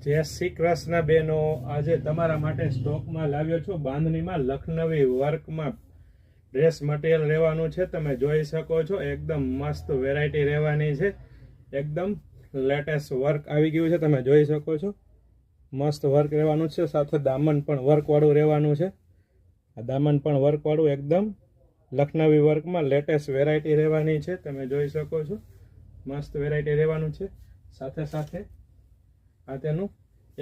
જય શ્રી કૃષ્ણ બેનો, આજે તમારા માટે સ્ટોકમાં લાવ્યો છું બાંધણીમાં લખનવી વર્કમાં ડ્રેસ મટીરિયલ રહેવાનું છે. તમે જોઈ શકો છો એકદમ મસ્ત વેરાયટી રહેવાની છે. એકદમ લેટેસ્ટ વર્ક આવી ગયું છે, તમે જોઈ શકો છો. મસ્ત વર્ક રહેવાનું છે, સાથે દામન પણ વર્કવાળું રહેવાનું છે. આ દામન પણ વર્કવાળું એકદમ લખનવી વર્કમાં લેટેસ્ટ વેરાયટી રહેવાની છે. તમે જોઈ શકો છો મસ્ત વેરાયટી રહેવાનું છે. સાથે સાથે આ તેનું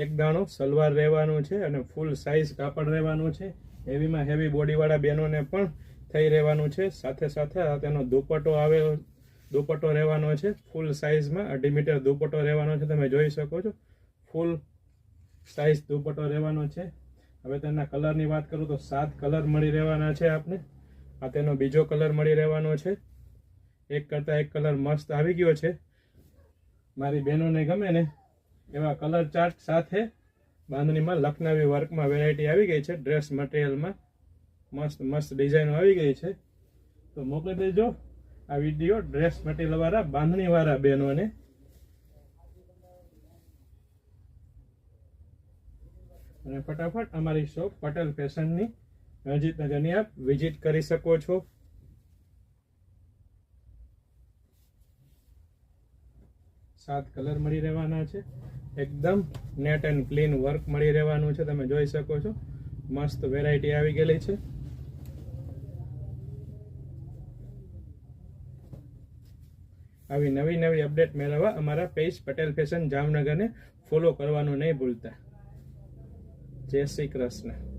એક દાણું સલવાર રહેવાનું છે અને ફૂલ સાઇઝ કાપડ રહેવાનું છે. હેવીમાં હેવી બોડીવાળા બહેનોને પણ થઈ રહેવાનું છે. સાથે સાથે આ તેનો દુપટ્ટો રહેવાનો છે. ફૂલ સાઇઝમાં 2.5 મીટર દુપટ્ટો રહેવાનો છે. તમે જોઈ શકો છો ફૂલ સાઇઝ દુપટ્ટો રહેવાનો છે. હવે તેના કલરની વાત કરું તો 7 કલર મળી રહેવાના છે આપને. આ તેનો બીજો કલર મળી રહેવાનો છે. એક કરતાં એક કલર મસ્ત આવી ગયો છે. મારી બહેનોને ગમે ને એવા કલર ચાર્ટ સાથે બાંધણીમાં લખનવી વર્કમાં વેરાયટી આવી ગઈ છે. ડ્રેસ મટીરિયલમાં મસ્ત મસ્ત ડિઝાઇનો આવી ગઈ છે. તો મોકલી દેજો આ વિડીયો ડ્રેસ મટીરિયલ વાળા બાંધણી વાળા બહેનોને. અને ફટાફટ અમારી શોપ પટેલ ફેશનની રણજીતનગરની આપ વિઝિટ કરી શકો છો. સાત કલર મળી રહેવાના છે. એકદમ નેટ એન્ડ ક્લીન વર્ક મળી રહેવાનું છે. તમે જોઈ શકો છો મસ્ત વેરાયટી આવી ગયેલી છે. આવી નવી નવી અપડેટ મેળવવા અમારા પેજ પટેલ ફેશન જામનગરને ફોલો કરવાનું નહીં ભૂલતા. જય શ્રી કૃષ્ણ.